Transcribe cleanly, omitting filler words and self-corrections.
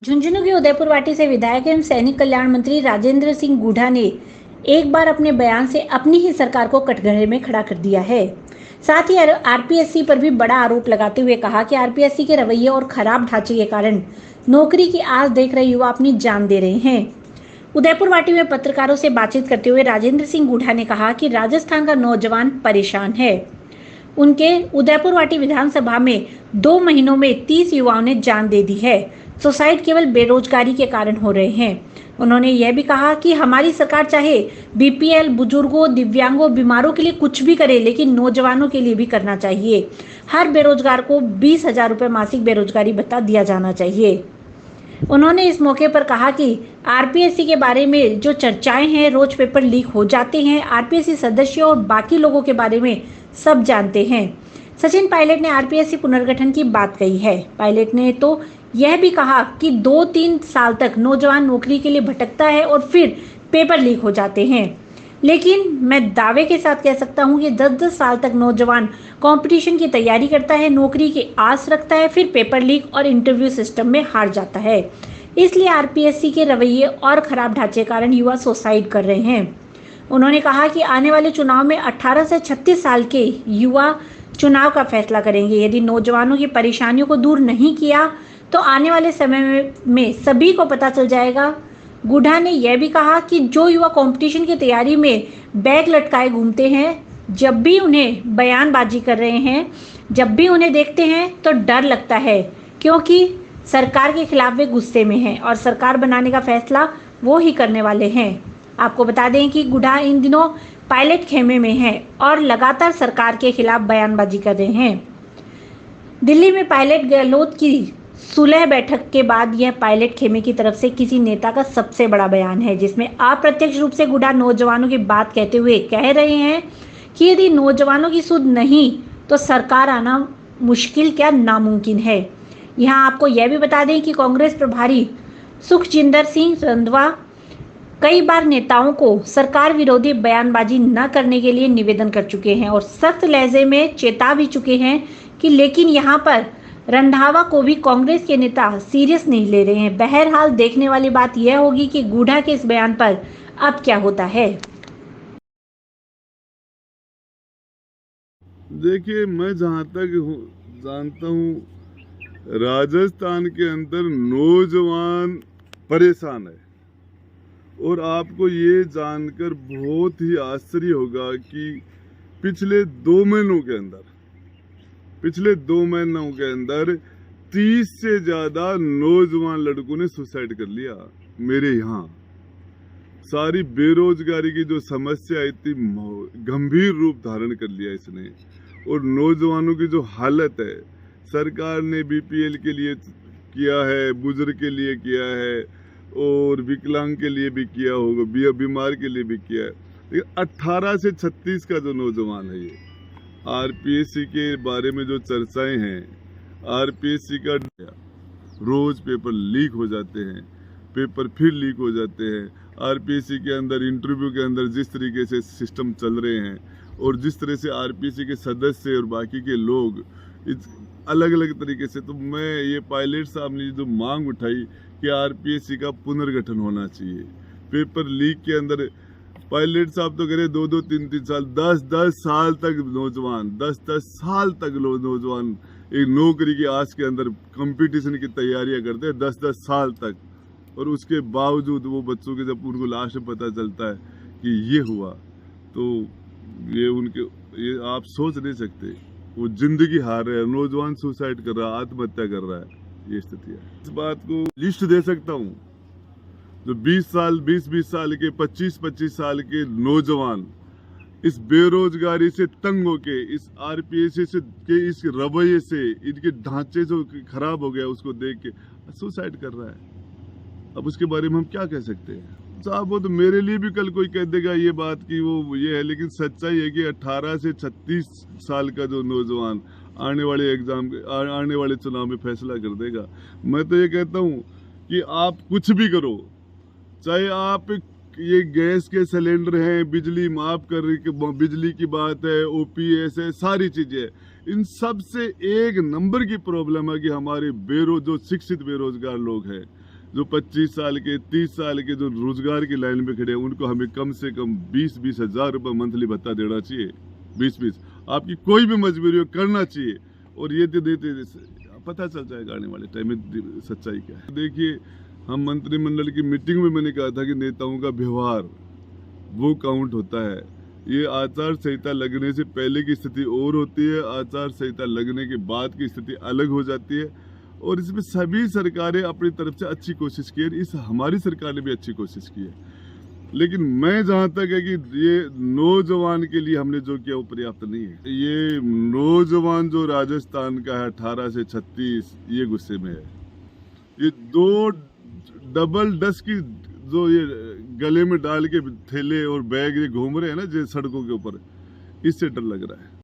झुंझुनू के उदयपुर वाटी से विधायक एवं सैनिक कल्याण मंत्री राजेंद्र सिंह गुढ़ा ने एक बार अपने बयान से अपनी ही सरकार को कटघरे में खड़ा कर दिया है। साथ ही आरपीएससी पर भी बड़ा आरोप लगाते हुए कहा कि आरपीएससी के रवैये और खराब ढांचे के कारण नौकरी की आस देख रहे युवा अपनी जान दे रहे हैं। उदयपुर वाटी में पत्रकारों से बातचीत करते हुए राजेंद्र सिंह गुढ़ा ने कहा कि राजस्थान का नौजवान परेशान है। उनके उदयपुर वाटी विधानसभा में 2 महीनों में 30 युवाओं ने जान दे दी है। सुसाइड केवल बेरोजगारी के कारण हो रहे हैं। उन्होंने यह भी कहा कि हमारी सरकार चाहे बीपीएल, बुजुर्गों, दिव्यांगों, बीमारों के लिए कुछ भी करे, लेकिन नौजवानों के लिए भी करना चाहिए। हर बेरोजगार को 20,000 रुपये मासिक बेरोजगारी भत्ता दिया जाना चाहिए। उन्होंने इस मौके पर कहा कि आरपीएससी के बारे में जो चर्चाएं हैं, रोज पेपर लीक हो जाते हैं। आरपीएससी सदस्यों और बाकी लोगों के बारे में सब जानते हैं। सचिन पायलट ने आरपीएससी पुनर्गठन की बात कही है। पायलट ने तो यह भी कहा कि 2-3 साल तक नौजवान नौकरी के लिए भटकता है और फिर पेपर लीक हो जाते हैं, लेकिन मैं दावे के साथ कह सकता हूं कि 10-10 साल तक नौजवान कंपटीशन की तैयारी करता है, नौकरी की आस रखता है, फिर पेपर लीक और इंटरव्यू सिस्टम में हार जाता है। इसलिए आरपीएससी के रवैये और खराब ढांचे कारण युवा सुसाइड कर रहे हैं। उन्होंने कहा कि आने वाले चुनाव में 18 से 36 साल के युवा चुनाव का फैसला करेंगे। यदि नौजवानों की परेशानियों को दूर नहीं किया तो आने वाले समय में सभी को पता चल जाएगा। गुढ़ा ने यह भी कहा कि जो युवा कंपटीशन की तैयारी में बैग लटकाए घूमते हैं, जब भी उन्हें बयानबाजी कर रहे हैं, जब भी उन्हें देखते हैं तो डर लगता है, क्योंकि सरकार के खिलाफ वे गुस्से में हैं और सरकार बनाने का फैसला वो ही करने वाले हैं। आपको बता दें कि गुढ़ा इन दिनों पायलट खेमे में हैं और लगातार सरकार के खिलाफ बयानबाजी कर रहे हैं। दिल्ली में पायलट गहलोत की सुलह बैठक के बाद यह पायलट खेमे की तरफ से किसी नेता का सबसे बड़ा बयान है, जिसमें अप्रत्यक्ष रूप से गुढ़ा नौजवानों की बात कहते हुए कह रहे हैं कि यदि नौजवानों की सुध नहीं तो सरकार आना मुश्किल क्या नामुमकिन है। यहाँ आपको यह भी बता दें कि कांग्रेस प्रभारी सुखजिंदर सिंह रंधावा कई बार नेताओं को सरकार विरोधी बयानबाजी न करने के लिए निवेदन कर चुके हैं और सख्त लहजे में चेता भी चुके हैं कि लेकिन यहाँ पर रंधावा को भी कांग्रेस के नेता सीरियस नहीं ले रहे हैं। बहरहाल देखने वाली बात यह होगी कि गुढ़ा के इस बयान पर अब क्या होता है। देखिए, मैं जहाँ तक जानता हूँ, राजस्थान के अंदर नौजवान परेशान है और आपको ये जानकर बहुत ही आश्चर्य होगा कि पिछले 2 महीनों के अंदर 30 से ज्यादा नौजवान लड़कों ने सुसाइड कर लिया। मेरे यहाँ सारी बेरोजगारी की जो समस्या इतनी गंभीर रूप धारण कर लिया इसने, और नौजवानों की जो हालत है, सरकार ने बीपीएल के लिए किया है, बुजुर्ग के लिए किया है और विकलांग के लिए भी किया होगा, बीमार के लिए भी किया है, लेकिन 18 से 36 का जो नौजवान है, ये आरपीएससी के बारे में जो चर्चाएं हैं, आरपीएससी का रोज पेपर लीक हो जाते हैं, पेपर फिर लीक हो जाते हैं। आरपीएससी के अंदर इंटरव्यू के अंदर जिस तरीके से सिस्टम चल रहे हैं और जिस तरह से आरपीएससी के सदस्य और बाकी के लोग अलग अलग तरीके से, तो मैं ये पायलट साहब ने जो मांग उठाई कि आरपीएससी का पुनर्गठन होना चाहिए। पेपर लीक के अंदर पायलट साहब तो करे 2-2, 3-3 साल, 10-10 साल तक नौजवान, 10-10 साल तक नौजवान एक नौकरी की आस के अंदर कंपटीशन की तैयारियां करते हैं 10-10 साल तक, और उसके बावजूद वो बच्चों के जब उनको लास्ट में पता चलता है कि ये हुआ, तो ये आप सोच नहीं सकते, वो जिंदगी हार रहे हैं, नौजवान सुसाइड कर रहा है, आत्महत्या कर रहा है, ये स्थिति है। इस बात को लिस्ट दे सकता हूँ, जो 20 साल के 25 साल के नौजवान इस बेरोजगारी से तंग होके, इस आरपीएससी से के इस रवैये से, इनके ढांचे जो खराब हो गया उसको देख के सुसाइड कर रहा है। अब उसके बारे में हम क्या कह सकते हैं साहब? वो तो मेरे लिए भी कल कोई कह देगा ये बात कि वो ये है, लेकिन सच्चाई है कि 18 से 36 साल का जो नौजवान आने वाले चुनाव में फैसला कर देगा। मैं तो ये कहता हूँ कि आप कुछ भी करो, चाहे आप ये गैस के सिलेंडर हैं, बिजली माफ कर बिजली की बात है, ओपीएस है, सारी चीजें, इन सब से एक नंबर की प्रॉब्लम है कि हमारे जो शिक्षित बेरोजगार लोग हैं, जो 25 साल के 30 साल के जो रोजगार की लाइन में खड़े हैं उनको हमें कम से कम 20-20 हजार रुपये मंथली भत्ता देना चाहिए। 20-20 आपकी कोई भी मजबूरी हो करना चाहिए, और ये देते पता चल जाएगा आने वाले टाइम में सच्चाई क्या है। देखिए, हम मंत्रिमंडल की मीटिंग में मैंने कहा था कि नेताओं का व्यवहार वो काउंट होता है। ये आचार संहिता लगने से पहले की स्थिति और होती है, आचार संहिता लगने के बाद की स्थिति अलग हो जाती है, और इसमें सभी सरकारें अपनी तरफ से अच्छी कोशिश की है। इस हमारी सरकार ने भी अच्छी कोशिश की है, लेकिन मैं जहां तक है कि ये नौजवान के लिए हमने जो किया वो पर्याप्त नहीं है। ये नौजवान जो राजस्थान का है 18 से 36, ये गुस्से में है। ये 2 डबल डस की जो ये गले में डाल के थैले और बैग ये घूम रहे हैं ना जो सड़कों के ऊपर, इससे डर लग रहा है।